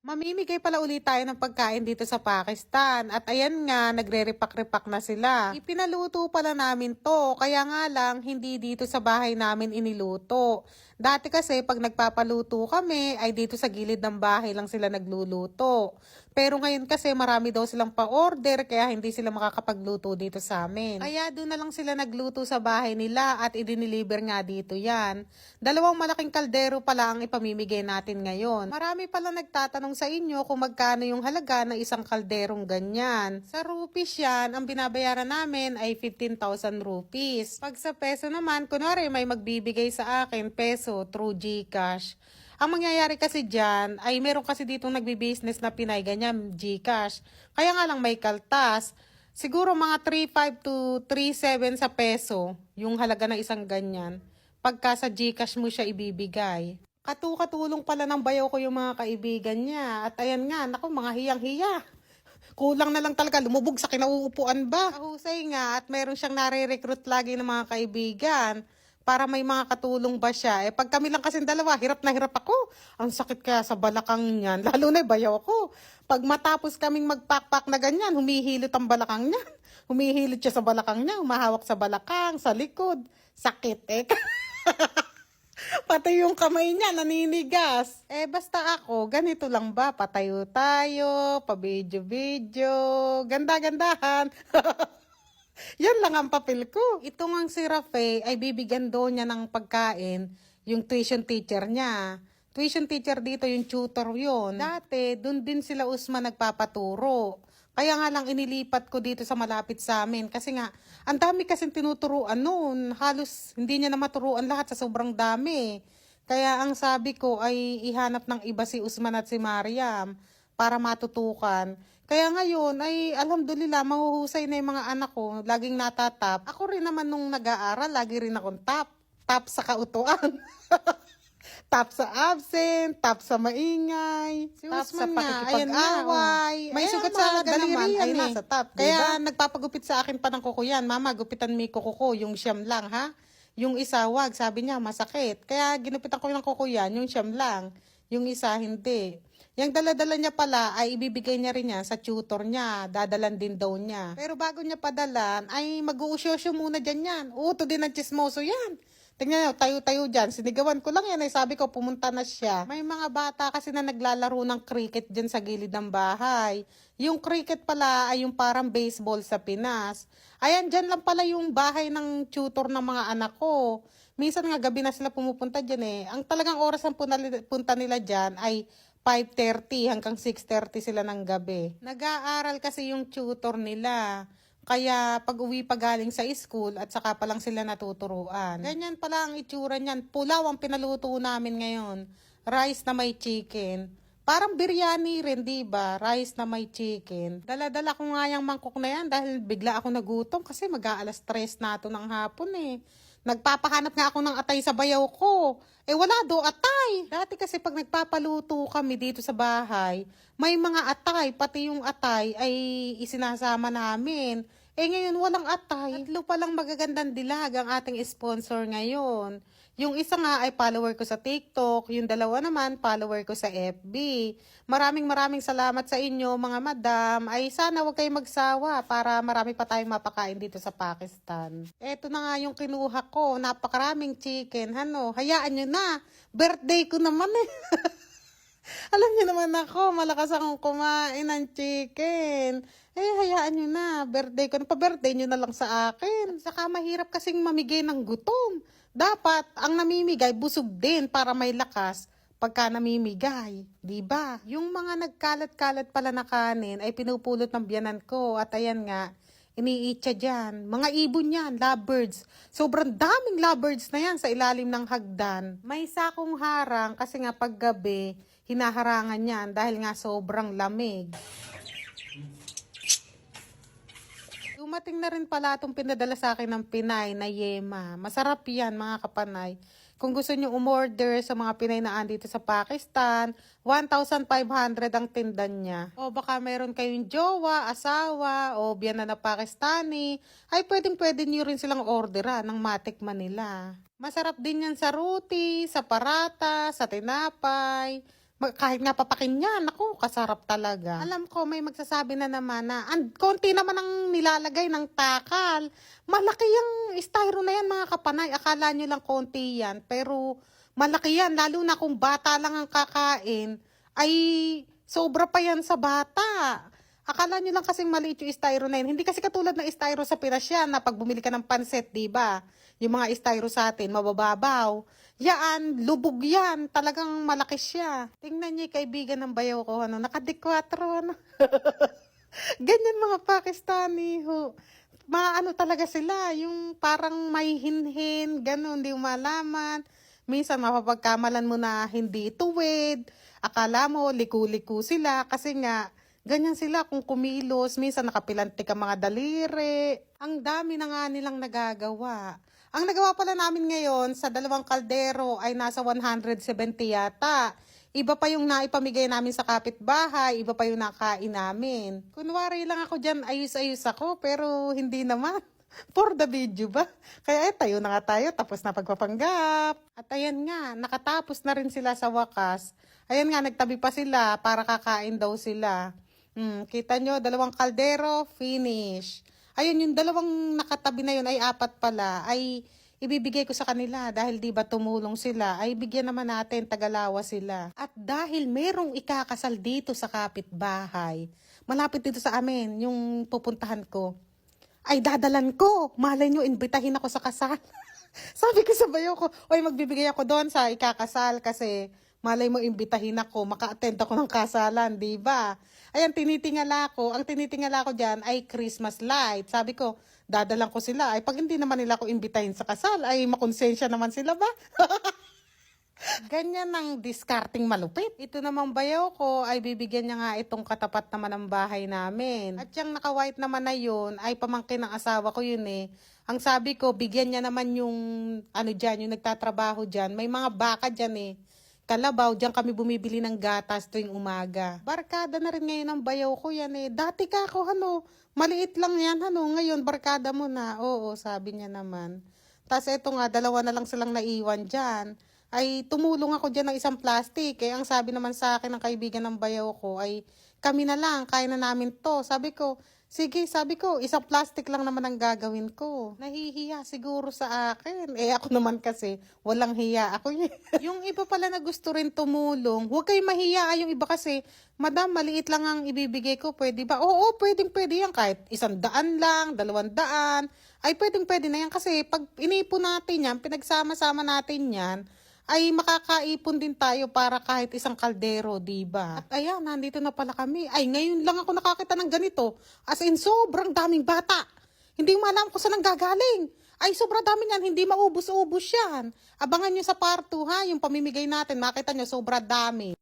Mamimigay pala ulit tayo ng pagkain dito sa Pakistan. At ayan nga, nagre-repak-repak na sila. Ipinaluto pala namin to, kaya nga lang hindi dito sa bahay namin iniluto. Dati kasi pag nagpapaluto kami, ay dito sa gilid ng bahay lang sila nagluluto. Pero ngayon kasi marami daw silang pa-order, kaya hindi sila makakapagluto dito sa amin. Kaya doon na lang sila nagluto sa bahay nila at i-deliver nga dito yan. Dalawang malaking kaldero pala ang ipamimigay natin ngayon. Marami pala nagtatanong sa inyo kung magkano yung halaga ng isang kalderong ganyan. Sa rupees yan, ang binabayaran namin ay 15,000 rupees. Pag sa peso naman, kunwari may magbibigay sa akin peso through GCash. Ang mangyayari kasi dyan, ay meron kasi ditong nagbi-business na Pinay, ganyan, GCash. Kaya nga lang may kaltas. Siguro mga 3.5 to 3.7 sa peso, yung halaga ng isang ganyan. Pagka sa GCash mo siya ibibigay. Katulong pala ng bayaw ko yung mga kaibigan niya. At ayan nga, naku, mga hiyang-hiya. Kulang na lang talaga, lumubog sa kinauupuan ba? Kahusay nga, at meron siyang nare-recruit lagi ng mga kaibigan para may mga katulong ba siya. Pag kami lang kasing dalawa, hirap na hirap ako. Ang sakit kaya sa balakang niyan, lalo na bayaw ako. Pag matapos kaming magpakpak na ganyan, humihilot ang balakang niya. Humihilot siya sa balakang niya, humahawak sa balakang, sa likod. Sakit Pati yung kamay niya naninigas. Basta ako, ganito lang ba? Patayo tayo, pa-video-video, ganda-gandahan. Yan lang ang papel ko. Ito ngang si Rafe ay bibigyan doon niya ng pagkain yung tuition teacher niya. Tuition teacher dito yung tutor yon. Dati, doon din sila Usman nagpapaturo. Kaya nga lang inilipat ko dito sa malapit sa amin. Kasi nga, ang dami kasing tinuturuan noon. Halos hindi niya na maturuan lahat sa sobrang dami. Kaya ang sabi ko ay ihanap ng iba si Usman at si Mariam para matutukan. Kaya ngayon ay alhamdulillah mahuhusay na yung mga anak ko. Laging natatap. Ako rin naman nung nag-aaral, lagi rin akong top. Top sa kautuan. Top sa absent, top sa maingay, top sa pakikipag-away. May sugat sa daliri ay nasa top. Kaya nagpapagupit sa akin pa ng kuko yan. Mama, gupitan mo yung kuko ko, yung siyam lang ha. Yung isa wag, sabi niya masakit. Kaya ginupitan ko yung kuko yan, yung siyam lang. Yung isa hindi. Yung dala-dala niya pala ay ibibigay niya rin yan sa tutor niya. Dadalan din daw niya. Pero bago niya padalan ay mag-uusyo-usyo muna dyan yan. Uto din ang chismoso yan. Tingnan niyo, tayo-tayo dyan. Sinigawan ko lang yan. Ay sabi ko, pumunta na siya. May mga bata kasi na naglalaro ng cricket dyan sa gilid ng bahay. Yung cricket pala ay yung parang baseball sa Pinas. Ayan, dyan lang pala yung bahay ng tutor ng mga anak ko. Minsan nga gabi na sila pumupunta dyan Ang talagang oras ng punta nila dyan ay 5:30 hanggang 6:30 sila ng gabi. Nag-aaral kasi yung tutor nila. Kaya pag uwi pa galing sa school at saka pa lang sila natuturuan. Ganyan pala ang itsura niyan. Pulaw ang pinaluto namin ngayon. Rice na may chicken. Parang biryani rin, di ba? Rice na may chicken. Dala-dala ko nga yung mangkok na yan dahil bigla ako nagutom kasi mag-aalas 3 na ito ng hapon Nagpapahanap nga ako ng atay sa bayaw ko. Wala do atay. Dati kasi pag nagpapaluto kami dito sa bahay, may mga atay, pati yung atay ay isinasama namin. Ngayon walang atay. Tatlo palang magagandang dilag ang ating sponsor ngayon. Yung isa nga ay follower ko sa TikTok, yung dalawa naman follower ko sa FB. Maraming salamat sa inyo mga madam. Ay sana wag kayong magsawa para marami pa tayong mapakain dito sa Pakistan. Eto na nga yung kinuha ko, napakaraming chicken. Hayaan nyo na. Birthday ko naman Alam niyo naman ako, malakas akong kumain ng chicken. Hayaan nyo na. Birthday ko. Pa-birthday nyo na lang sa akin. Saka mahirap kasing mamigay ng gutom. Dapat, ang namimigay, busog din para may lakas pagka namimigay. Diba? Yung mga nagkalat-kalat pala na kanin ay pinupulot ng biyanan ko. At ayan nga, iniitsa dyan. Mga ibon yan, lovebirds. Sobrang daming lovebirds na yan sa ilalim ng hagdan. May sakong harang kasi nga paggabi, hinaharangan yan dahil nga sobrang lamig. Dumating na rin pala itong pinadala sa akin ng Pinay na yema. Masarap yan mga kapanay. Kung gusto nyo umorder sa mga Pinay na andito sa Pakistan, 1,500 ang tindan niya. O baka meron kayong jowa, asawa, o biyanan na Pakistani, ay pwede nyo rin silang orderan ng matikman nila. Masarap din yan sa roti, sa parata, sa tinapay. Kahit nga papakin niya, naku, kasarap talaga. Alam ko, may magsasabi na naman na, konti naman ang nilalagay ng takal. Malaki yung styro na yan, mga kapanay. Akala nyo lang konti yan, pero malaki yan. Lalo na kung bata lang ang kakain, ay sobra pa yan sa bata. Akala nyo lang kasing maliit yung styro na yun. Hindi kasi katulad ng styro sa Pinas yan, na pag bumili ka ng pansit, diba? Yung mga styro sa atin, mabababaw. Yan, lubog yan. Talagang malaki siya. Tingnan niyo yung kaibigan ng bayaw ko, ano, nakadekwatro, ano. Ganyan mga Pakistani, ho. Maano talaga sila, yung parang may hinhin, gano'n, hindi mo malaman. Minsan mapapagkamalan mo na hindi tuwid. Akala mo, liku-liku sila, kasi nga, ganyan sila kung kumilos. Minsan nakapilantik ang mga daliri. Ang dami na nga nilang nagagawa. Ang nagawa pala namin ngayon sa 2 kaldero ay nasa 170 yata. Iba pa yung naipamigay namin sa kapitbahay, iba pa yung nakain namin. Kunwari lang ako dyan, ayos-ayos ako, pero hindi naman. For the video ba? Kaya tayo na nga tayo, tapos na pagpapanggap. At ayan nga, nakatapos na rin sila sa wakas. Ayan nga, nagtabi pa sila para kakain daw sila. Kita nyo, 2 kaldero, finish. Ayun, yung 2 nakatabi na yun ay 4 pala, ay ibibigay ko sa kanila dahil di ba tumulong sila, ay bigyan naman natin, tagalawa sila. At dahil merong ikakasal dito sa kapitbahay, malapit dito sa amin, yung pupuntahan ko, ay dadalan ko. Malay nyo, imbitahin ako sa kasal. Sabi ko sa bayo ko, oy, magbibigay ako doon sa ikakasal kasi malay mo imbitahin ako, maka-attend ako ng kasalan, di ba? Ayan, tinitingala ko. Ang tinitingala ko dyan ay Christmas light. Sabi ko, dadalang ko sila. Ay, pag hindi naman nila ako imbitahin sa kasal, ay makonsensya naman sila ba? Ganyan ang discarding malupit. Ito namang bayaw ko ay bibigyan niya nga itong katapat naman ng bahay namin. At yung naka-white naman na yun ay pamangkin ng asawa ko yun eh. Ang sabi ko, bigyan niya naman yung ano dyan, yung nagtatrabaho dyan. May mga baka dyan eh. Kalabaw, diyan kami bumibili ng gatas tuwing umaga. Barkada na rin ngayon ang bayaw ko yan eh. Dati ka ako, ano, maliit lang yan, ano, ngayon barkada mo na. Oo, sabi niya naman. Tapos eto nga, 2 na lang silang naiwan dyan. Ay tumulong ako dyan ng isang plastic. Eh, ang sabi naman sa akin ng kaibigan ng bayaw ko ay, kami na lang, kaya na namin to. Sabi ko, sige, sabi ko, isang plastic lang naman ang gagawin ko. Nahihiya siguro sa akin. Eh ako naman kasi, walang hiya ako. Yung iba pala na gusto rin tumulong, huwag kayong mahiya. Yung iba kasi, madam, maliit lang ang ibibigay ko, pwede ba? Oo, pwede yan. Kahit 100 lang, 200, ay pwede na yan. Kasi pag inipon natin yan, pinagsama-sama natin yan, ay makakaipon din tayo para kahit isang kaldero, diba? At ayan, nandito na pala kami. Ay, ngayon lang ako nakakita ng ganito. As in, sobrang daming bata. Hindi mo alam kung saan ang gagaling. Ay, sobrang dami yan. Hindi maubos-ubos yan. Abangan nyo sa part 2, ha? Yung pamimigay natin. Makita nyo, sobrang dami.